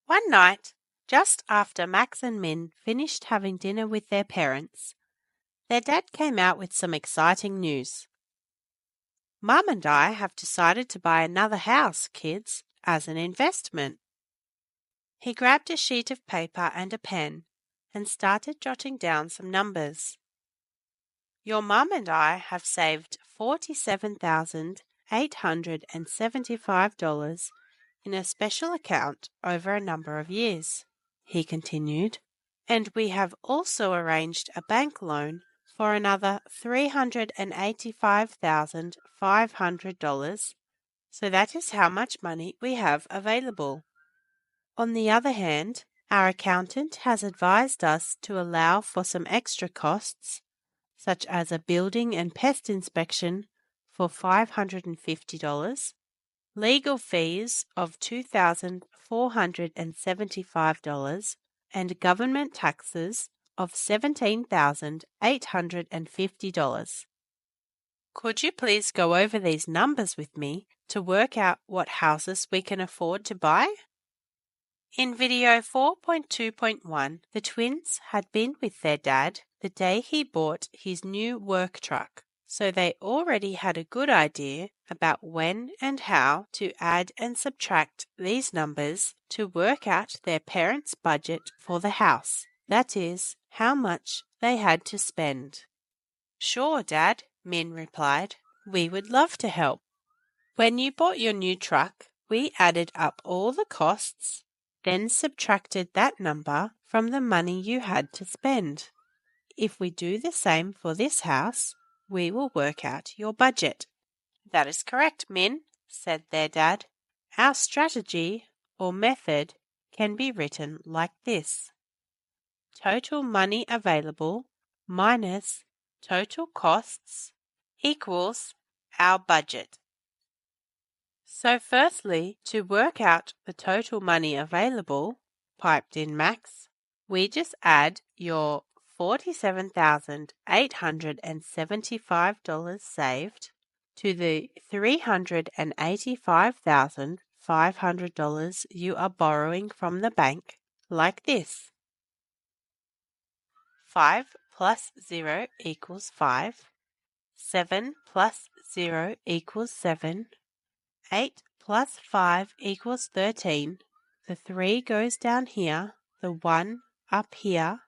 One night, just after Max and Min finished having dinner with their parents, their dad came out with some exciting news. Mum and I have decided to buy another house, kids, as an investment. He grabbed a sheet of paper and a pen and started jotting down some numbers. Your mum and I have saved $47,875 in a special account over a number of years, he continued, and we have also arranged a bank loan for another $385,500, so that is how much money we have available. On the other hand, our accountant has advised us to allow for some extra costs, such as a building and pest inspection for $550, legal fees of $2,475, and government taxes of $17,850. Could you please go over these numbers with me to work out what houses we can afford to buy? In video 4.2.1, the twins had been with their dad the day he bought his new work truck, so they already had a good idea about when and how to add and subtract these numbers to work out their parents' budget for the house, that is, how much they had to spend. Sure, Dad, Min replied. We would love to help. When you bought your new truck, we added up all the costs, then subtracted that number from the money you had to spend. If we do the same for this house, we will work out your budget. That is correct, Min, said their dad. Our strategy or method can be written like this: total money available minus total costs equals our budget. So firstly, to work out the total money available, piped in Max, we just add your $47,875 saved to the $385,500 you are borrowing from the bank, like this. 5 plus 0 equals 5. 7 plus 0 equals 7. 8 plus 5 equals 13. The 3 goes down here, the 1 up here.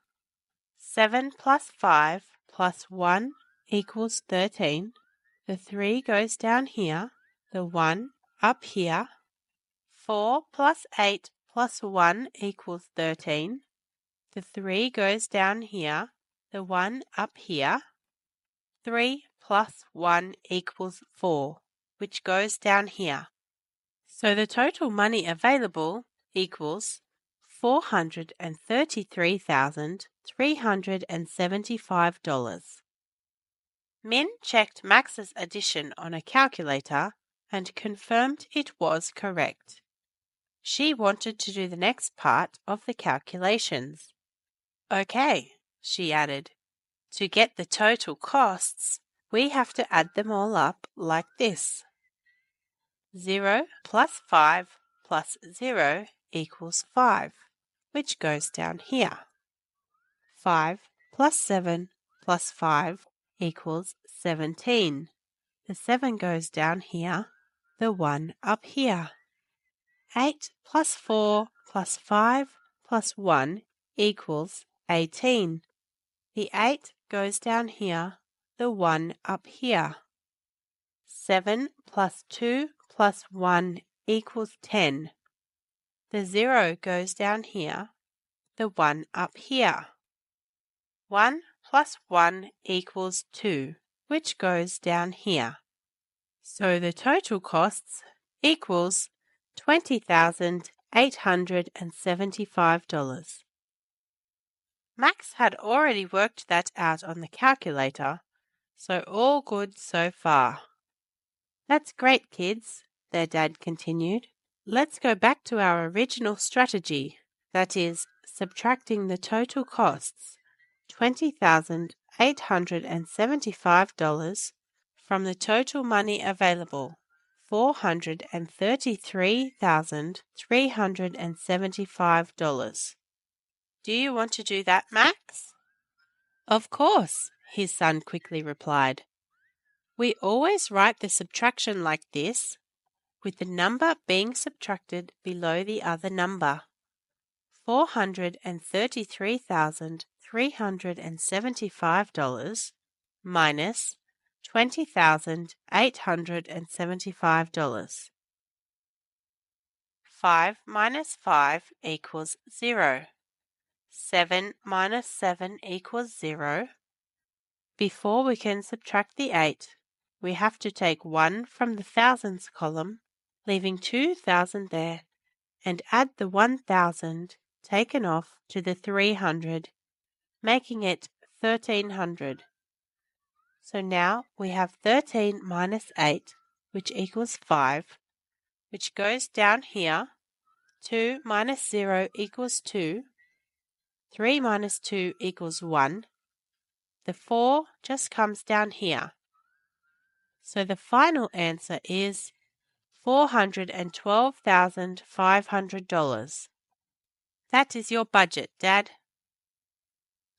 7 plus 5 plus 1 equals 13. The 3 goes down here, the 1 up here. 4 plus 8 plus 1 equals 13. The 3 goes down here, the 1 up here. 3 plus 1 equals 4, which goes down here. So the total money available equals $433,375. Min checked Max's addition on a calculator and confirmed it was correct. She wanted to do the next part of the calculations. Okay, she added, to get the total costs, we have to add them all up like this. 0 plus 5 plus 0 equals 5, which goes down here. 5 plus 7 plus 5 equals 17. The 7 goes down here, the 1 up here. 8 plus 4 plus 5 plus 1 equals 18. The 8 goes down here, the 1 up here. 7 plus 2 plus 1 equals 10. The 0 goes down here, the 1 up here. 1 plus 1 equals 2, which goes down here. So the total costs equals $20,875. Max had already worked that out on the calculator, so all good so far. That's great, kids, their dad continued. Let's go back to our original strategy, that is, subtracting the total costs, $20,875, from the total money available, $433,375. Do you want to do that, Max? Of course, his son quickly replied. We always write the subtraction like this, with the number being subtracted below the other number. $433,375 minus $20,875. 5 minus 5 equals 0. 7 minus 7 equals 0. Before we can subtract the 8, we have to take 1 from the thousands column, leaving 2,000 there, and add the 1,000 taken off to the 300, making it 1,300. So now we have 13 minus 8, which equals 5, which goes down here. 2 minus 0 equals 2. 3 minus 2 equals 1. The 4 just comes down here. So the final answer is $412,500. That is your budget, Dad.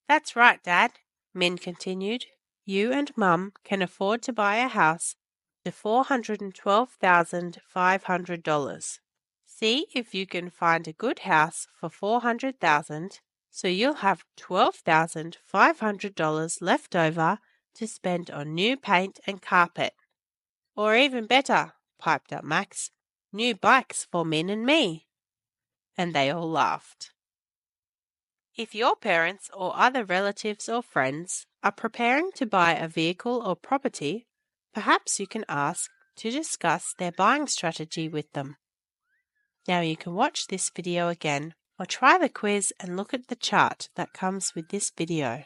That's right, Dad, Min continued. You and Mum can afford to buy a house for $412,500. See if you can find a good house for $400,000, so you'll have $12,500 left over to spend on new paint and carpet. Or even better, piped up Max, new bikes for Min and me. And they all laughed. If your parents or other relatives or friends are preparing to buy a vehicle or property, perhaps you can ask to discuss their buying strategy with them. Now you can watch this video again or try the quiz and look at the chart that comes with this video.